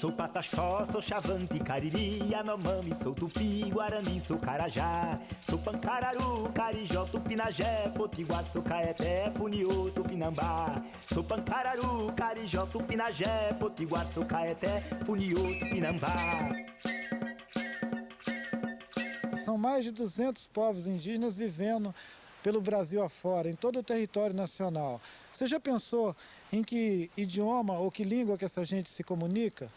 Sou pataxó, sou chavante, cariri, anomami, sou tupi, guarani, sou carajá. Sou pancararu, carijó, tupinagé, potiguar, sou caeté, funiô, tupinambá. Sou pancararu, carijó, tupinagé, potiguar, sou caeté, funiô, tupinambá. São mais de 200 povos indígenas vivendo pelo Brasil afora, em todo o território nacional. Você já pensou em que idioma ou que língua que essa gente se comunica?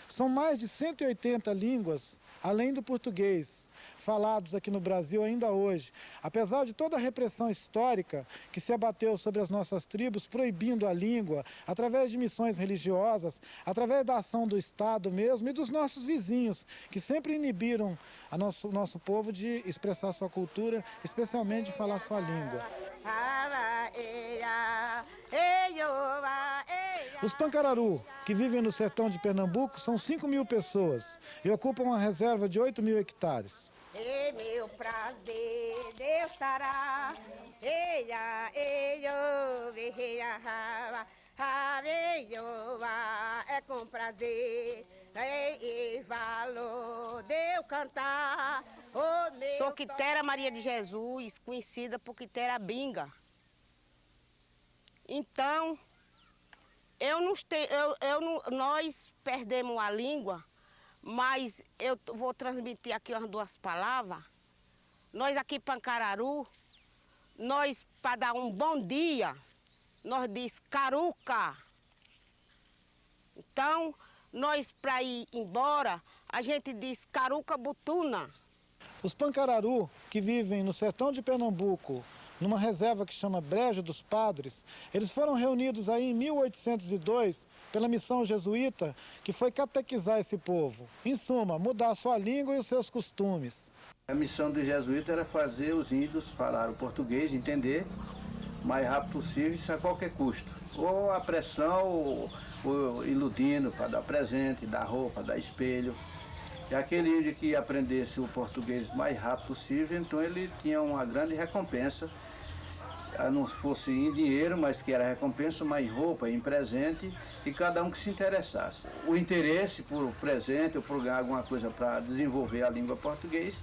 São mais de 180 línguas, além do português, falados aqui no Brasil ainda hoje. Apesar de toda a repressão histórica que se abateu sobre as nossas tribos, proibindo a língua, através de missões religiosas, através da ação do Estado mesmo e dos nossos vizinhos, que sempre inibiram o nosso povo de expressar sua cultura, especialmente de falar sua língua. Os pancararu, que vivem no sertão de Pernambuco, são 5.000 pessoas e ocupam uma reserva de 8.000 hectares. Meu prazer, Deus estará. É com prazer e valor de eu cantar. Sou Quitéria Maria de Jesus, conhecida por Quitéria Binga. Então, nós perdemos a língua, mas eu vou transmitir aqui umas duas palavras. Nós aqui pancararu, nós para dar um bom dia, nós diz caruca. Então, nós para ir embora, a gente diz caruca butuna. Os pancararu, que vivem no sertão de Pernambuco, numa reserva que chama Brejo dos Padres, eles foram reunidos aí em 1802 pela missão jesuíta, que foi catequizar esse povo. Em suma, mudar a sua língua e os seus costumes. A missão do jesuíta era fazer os índios falar o português, entender o mais rápido possível, isso a qualquer custo. Ou a pressão, ou iludindo para dar presente, dar roupa, dar espelho. E aquele índio que aprendesse o português o mais rápido possível, então ele tinha uma grande recompensa. Não fosse em dinheiro, mas que era recompensa, mas em roupa, em presente, e cada um que se interessasse. O interesse por presente ou por ganhar alguma coisa para desenvolver a língua portuguesa,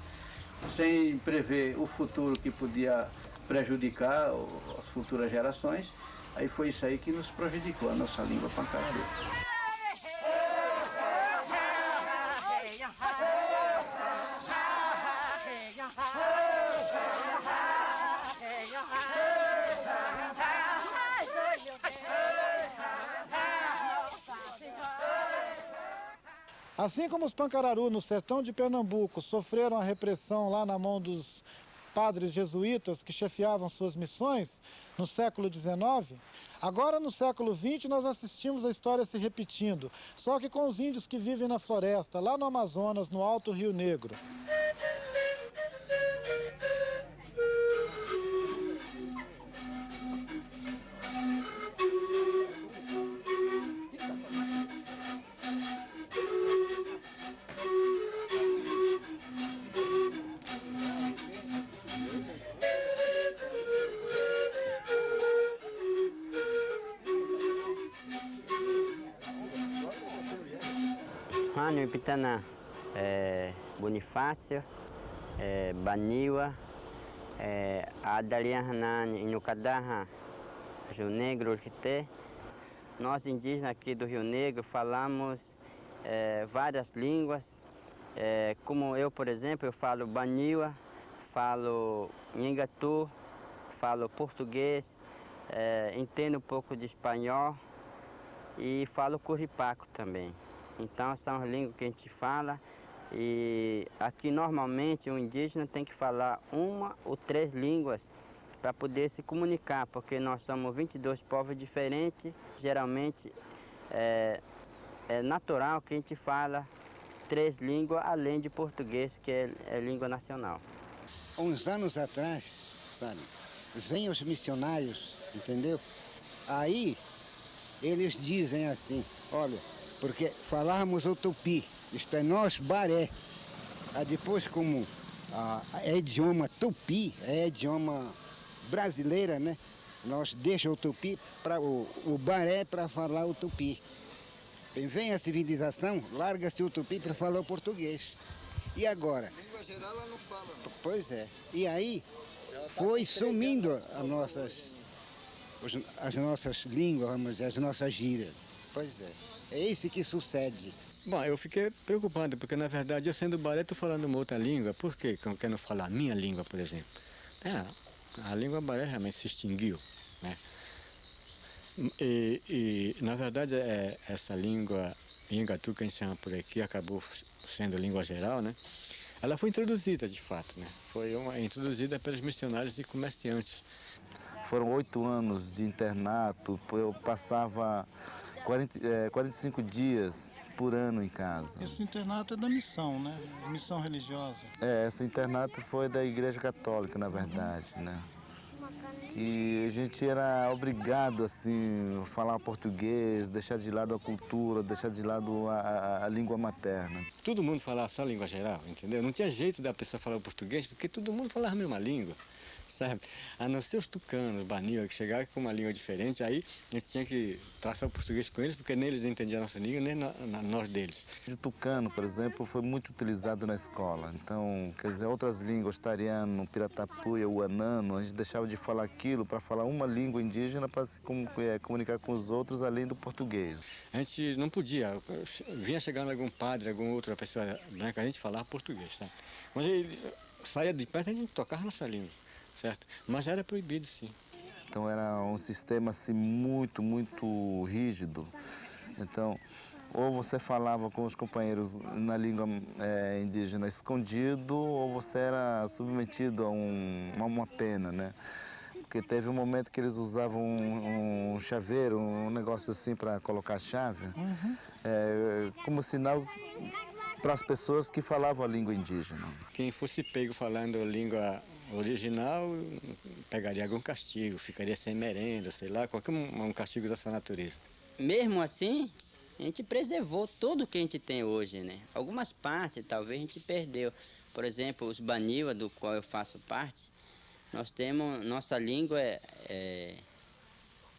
sem prever o futuro que podia prejudicar as futuras gerações, aí foi isso aí que nos prejudicou, a nossa língua pancararu. Assim como os pancararu no sertão de Pernambuco sofreram a repressão lá na mão dos padres jesuítas que chefiavam suas missões no século XIX, agora no século XX nós assistimos a história se repetindo, só que com os índios que vivem na floresta, lá no Amazonas, no Alto Rio Negro. Rânio Pitanã, Bonifácio, Baniwa, Adalian Hanan Inucadaha, Rio Negro, Urquité. Nós indígenas aqui do Rio Negro falamos várias línguas, como eu, por exemplo, eu falo Baniwa, falo Nhengatu, falo português, entendo um pouco de espanhol e falo curipaco também. Então são as línguas que a gente fala e aqui normalmente o indígena tem que falar 1 ou 3 línguas para poder se comunicar, porque nós somos 22 povos diferentes, geralmente é natural que a gente fala 3 línguas além de português, que é língua nacional. Uns anos atrás, sabe, vêm os missionários, entendeu? Aí eles dizem assim, olha, porque falávamos o tupi, isto é nós baré. Aí depois como é idioma tupi, é idioma brasileira, né? Nós deixamos o tupi para o baré para falar o tupi. Vem a civilização, larga-se o tupi para falar o português. E agora? A língua geral ela não fala, não. Pois é. E aí foi sumindo as nossas línguas, vamos dizer, as nossas gírias. Pois é. É isso que sucede. Bom, eu fiquei preocupado, porque na verdade eu sendo baré estou falando uma outra língua. Por quê? Que eu quero falar a minha língua, por exemplo. A língua baré realmente se extinguiu, né? E na verdade essa língua Nhangatu que a gente chama por aqui acabou sendo língua geral, né? Ela foi introduzida de fato, né? Foi introduzida pelos missionários e comerciantes. Foram 8 anos de internato, eu passava 45 dias por ano em casa. Esse internato é da missão, né? Missão religiosa. Esse internato foi da Igreja Católica, na verdade, né? Que a gente era obrigado, assim, a falar português, deixar de lado a cultura, deixar de lado a língua materna. Todo mundo falava só língua geral, entendeu? Não tinha jeito da pessoa falar o português, porque todo mundo falava a mesma língua, sabe? A não ser os tucanos, Banil, que chegavam com uma língua diferente, aí a gente tinha que traçar o português com eles, porque nem eles entendiam a nossa língua, nem nós deles. O tucano, por exemplo, foi muito utilizado na escola. Então, quer dizer, outras línguas, tariano, piratapuia, uanano, a gente deixava de falar aquilo para falar uma língua indígena para se comunicar com os outros, além do português. A gente não podia, vinha chegando algum padre, alguma outra pessoa branca, a gente falava português, tá? Mas ele saía de perto, a gente tocava nossa língua. Certo? Mas era proibido, sim. Então era um sistema assim, muito, muito rígido. Então, ou você falava com os companheiros na língua indígena escondido, ou você era submetido a uma pena, né? Porque teve um momento que eles usavam um chaveiro, um negócio assim para colocar a chave, como sinal para as pessoas que falavam a língua indígena. Quem fosse pego falando a língua original pegaria algum castigo, ficaria sem merenda, sei lá, qualquer um castigo dessa natureza. Mesmo assim, a gente preservou tudo que a gente tem hoje, né? Algumas partes talvez a gente perdeu. Por exemplo, os Baniwa, do qual eu faço parte, nós temos, nossa língua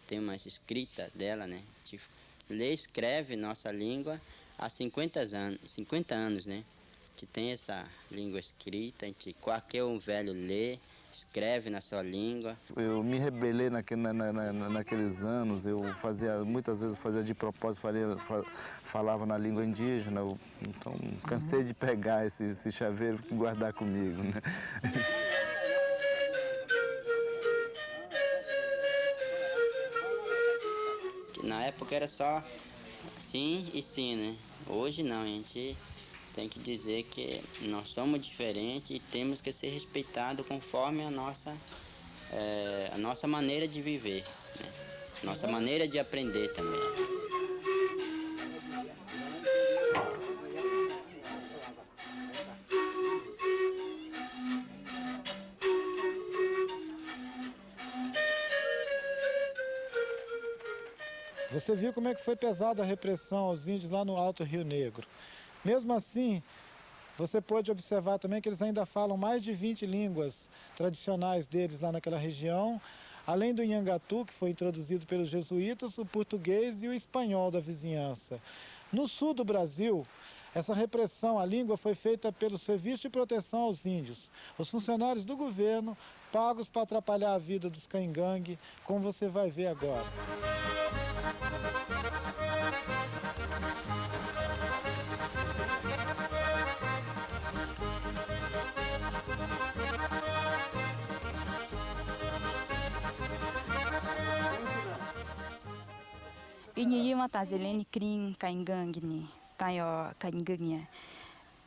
tem uma escrita dela, né? A gente lê e escreve nossa língua há 50 anos, né? A gente tem essa língua escrita, qualquer um velho lê, escreve na sua língua. Eu me rebelei naqueles anos, muitas vezes eu fazia de propósito, falava na língua indígena, então cansei de pegar esse chaveiro e guardar comigo, né? Na época era só sim e sim, né? Hoje não, a gente tem que dizer que nós somos diferentes e temos que ser respeitados conforme a nossa maneira de viver, né? Nossa maneira de aprender também. Você viu como é que foi pesada a repressão aos índios lá no Alto Rio Negro. Mesmo assim, você pode observar também que eles ainda falam mais de 20 línguas tradicionais deles lá naquela região, além do Nhangatu, que foi introduzido pelos jesuítas, o português e o espanhol da vizinhança. No sul do Brasil, essa repressão à língua foi feita pelo Serviço de Proteção aos Índios, os funcionários do governo pagos para atrapalhar a vida dos caingangue, como você vai ver agora.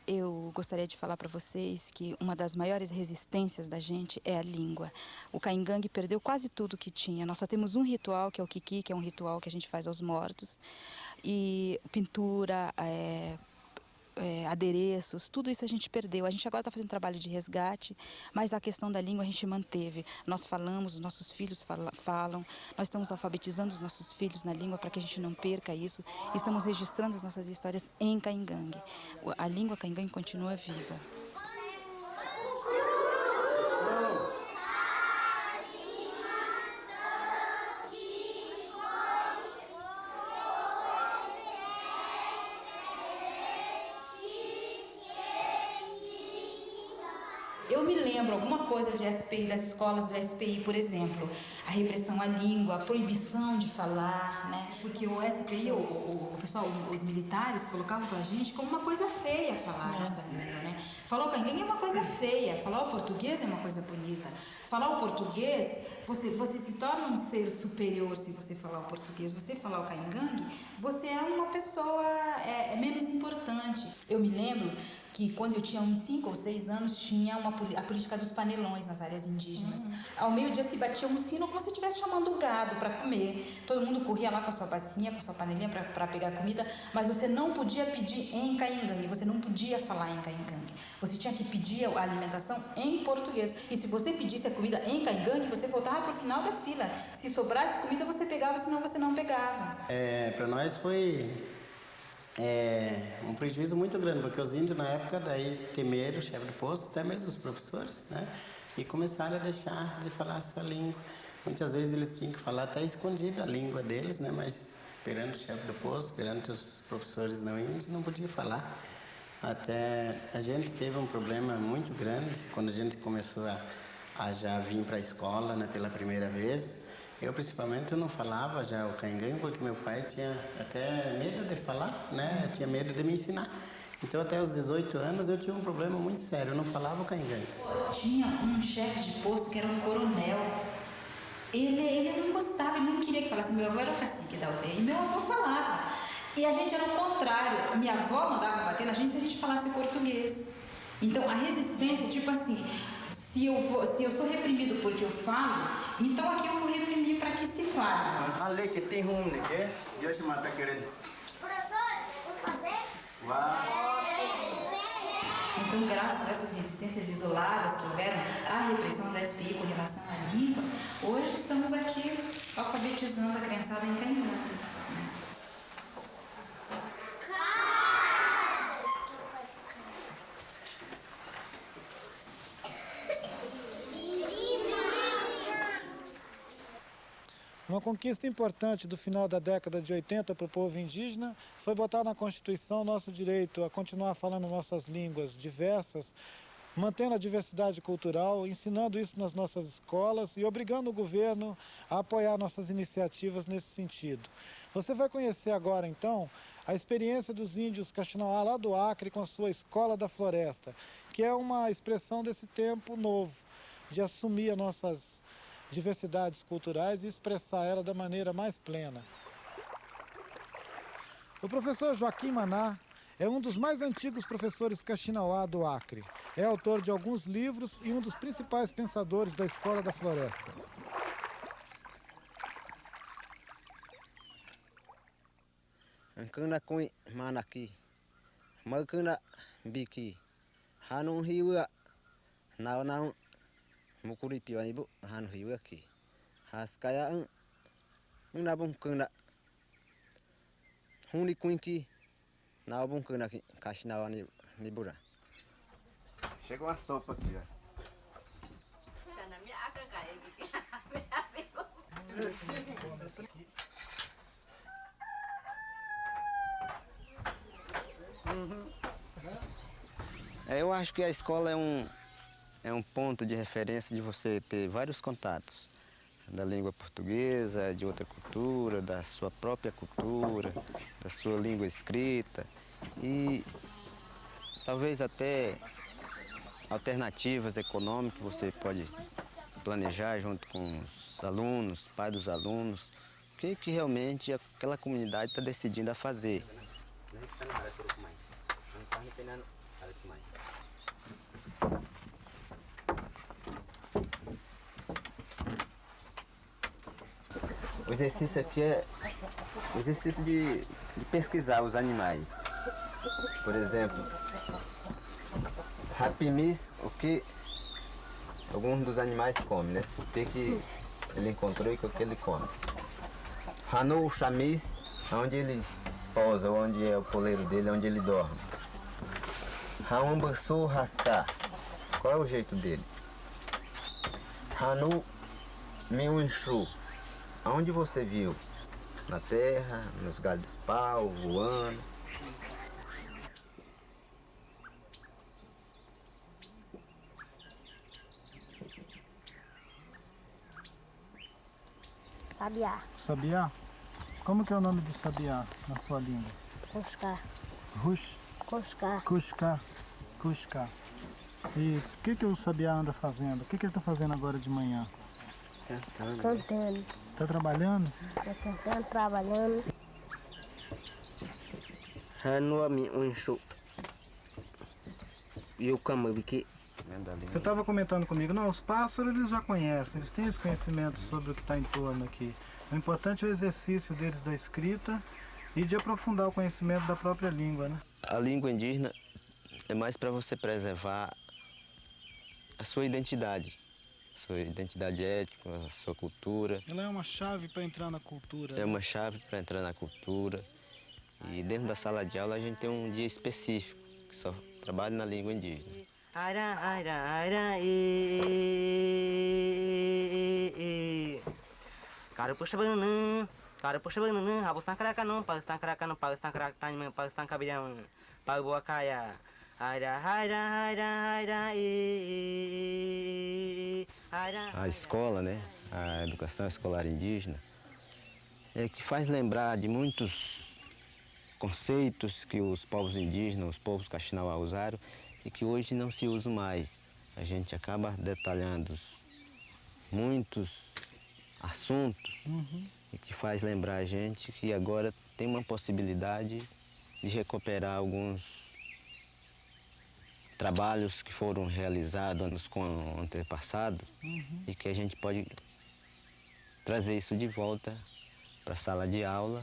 Eu gostaria de falar para vocês que uma das maiores resistências da gente é a língua. O caingangue perdeu quase tudo que tinha. Nós só temos um ritual, que é o Kiki, que é um ritual que a gente faz aos mortos. E pintura, adereços, tudo isso a gente perdeu. A gente agora está fazendo trabalho de resgate, mas a questão da língua a gente manteve. Nós falamos, os nossos filhos falam, nós estamos alfabetizando os nossos filhos na língua para que a gente não perca isso. Estamos registrando as nossas histórias em caingangue. A língua caingangue continua viva. lembro alguma coisa de SPI, das escolas do SPI, por exemplo, a repressão à língua, a proibição de falar, né? Porque o SPI, o pessoal, os militares colocavam pra gente como uma coisa feia falar a nossa língua, né? Falar o caingangue é uma coisa feia, falar o português é uma coisa bonita. Falar o português, você se torna um ser superior se você falar o português. Você falar o caingangue, você é uma pessoa menos importante. Eu me lembro que quando eu tinha uns 5 ou 6 anos, tinha a política dos panelões nas áreas indígenas. Ao meio-dia se batia um sino como se estivesse chamando o gado para comer. Todo mundo corria lá com a sua bacinha, com a sua panelinha para pegar comida, mas você não podia pedir em caingangue, você não podia falar em caingangue. Você tinha que pedir a alimentação em português. E se você pedisse a comida em caingangue, você voltava para o final da fila. Se sobrasse comida, você pegava, senão você não pegava. Para nós foi um prejuízo muito grande, porque os índios na época daí temeram o chefe do posto, até mesmo os professores, né? E começaram a deixar de falar a sua língua. Muitas vezes eles tinham que falar até escondido a língua deles, né? Mas perante o chefe do posto, perante os professores não índios, não podia falar. Até a gente teve um problema muito grande quando a gente começou a já vir para a escola, né, pela primeira vez. Eu, principalmente, eu não falava já o caingangue porque meu pai tinha até medo de falar, né? Tinha medo de me ensinar. Então, até os 18 anos, eu tinha um problema muito sério, eu não falava o caingangue. Tinha um chefe de posto que era um coronel. Ele não gostava, ele não queria que falasse. Meu avô era o cacique da aldeia e meu avô falava. E a gente era o contrário. Minha avó mandava bater na gente se a gente falasse português. Então, a resistência, tipo assim, se eu sou reprimido porque eu falo, então aqui eu vou reprimir para que se fale. A lei que tem ruim, né? Deus se mata querendo. Professor, vou fazer? Vai. Então, graças a essas resistências isoladas que houveram, a repressão da SPI com relação à língua, hoje estamos aqui alfabetizando a criançada em caingangue. Uma conquista importante do final da década de 80 para o povo indígena foi botar na Constituição nosso direito a continuar falando nossas línguas diversas, mantendo a diversidade cultural, ensinando isso nas nossas escolas e obrigando o governo a apoiar nossas iniciativas nesse sentido. Você vai conhecer agora, então, a experiência dos índios Kaxinawá lá do Acre com a sua Escola da Floresta, que é uma expressão desse tempo novo, de assumir as nossas diversidades culturais e expressar ela da maneira mais plena. O professor Joaquim Maná é um dos mais antigos professores Kaxinawá do Acre. É autor de alguns livros e um dos principais pensadores da Escola da Floresta. Ancana coi manaki, magana biki, hanung hiwa, naunang mukuri piwan ibu hanu hiwa ki, haskaya nabung kena, huni kuinki, nabung kena Kaxinawá ni bura. Chega uma sopa aqui, ó. Eu acho que a escola é um ponto de referência de você ter vários contatos da língua portuguesa, de outra cultura, da sua própria cultura, da sua língua escrita e talvez até alternativas econômicas que você pode planejar junto com os alunos, pais dos alunos, o que realmente aquela comunidade está decidindo a fazer. O exercício aqui é o exercício de pesquisar os animais. Por exemplo, rapimis, o que alguns dos animais comem, né? O que ele encontrou e o que ele come. Hanu chamis, onde ele pousa, onde é o poleiro dele, onde ele dorme. Haumbasu rascar, qual é o jeito dele? Hanu miunchu, aonde você viu? Na terra, nos galhos dos pau, voando. Sabiá. Sabiá? Como que é o nome de sabiá na sua língua? Cuscá. Rush? Cuscá. Cuscá. Cuscá. E o que o sabiá anda fazendo? O que ele está fazendo agora de manhã? Cantando. Está trabalhando? Está cantando, trabalhando. Você estava comentando comigo, não, os pássaros eles já conhecem, eles têm esse conhecimento sobre o que está em torno aqui. O importante é o exercício deles da escrita e de aprofundar o conhecimento da própria língua, né? A língua indígena é mais para você preservar a sua identidade étnica, a sua cultura. Ela é uma chave para entrar na cultura. É uma chave para entrar na cultura. E dentro da sala de aula a gente tem um dia específico que só trabalha na língua indígena. Cara puxa banana, cara puxa banana, rabo sancaracanão, pau sancaracanão, pau sancaracanão, pau sancabirão, pau boa caia. A escola, né, a educação escolar indígena, é que faz lembrar de muitos conceitos que os povos indígenas, os povos Kaxinawa usaram e que hoje não se usam mais. A gente acaba detalhando muitos assuntos e que faz lembrar a gente que agora tem uma possibilidade de recuperar alguns trabalhos que foram realizados com o antepassado e que a gente pode trazer isso de volta para a sala de aula.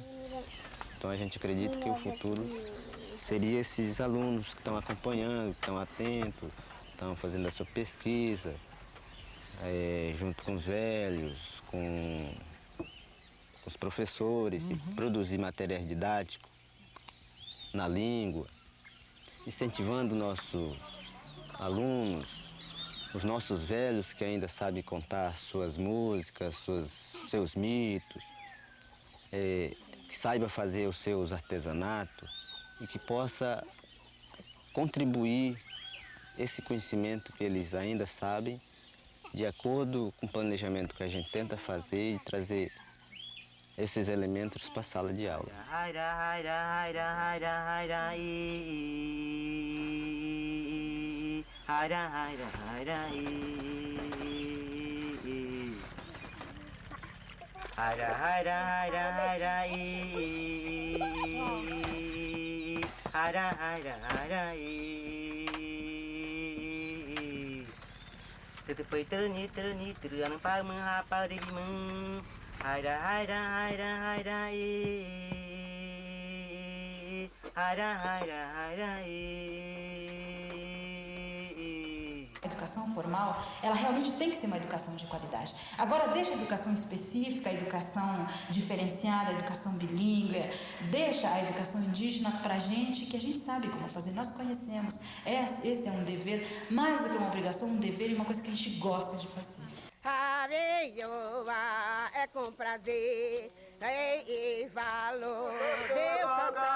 Então a gente acredita que o futuro seria esses alunos que estão acompanhando, que estão atentos, estão fazendo a sua pesquisa, junto com os velhos, com os professores, e produzir materiais didáticos na língua, incentivando nossos alunos, os nossos velhos que ainda sabem contar suas músicas, seus mitos, que saiba fazer os seus artesanatos e que possa contribuir esse conhecimento que eles ainda sabem de acordo com o planejamento que a gente tenta fazer e trazer esses elementos para a sala de aula. A educação formal, ela realmente tem que ser uma educação de qualidade. Agora, deixa a educação específica, a educação diferenciada, a educação bilíngue, deixa a educação indígena para a gente, que a gente sabe como fazer, nós conhecemos. Este é um dever, mais do que uma obrigação, um dever e uma coisa que a gente gosta de fazer. Areioba é com prazer e valor. Deus canta.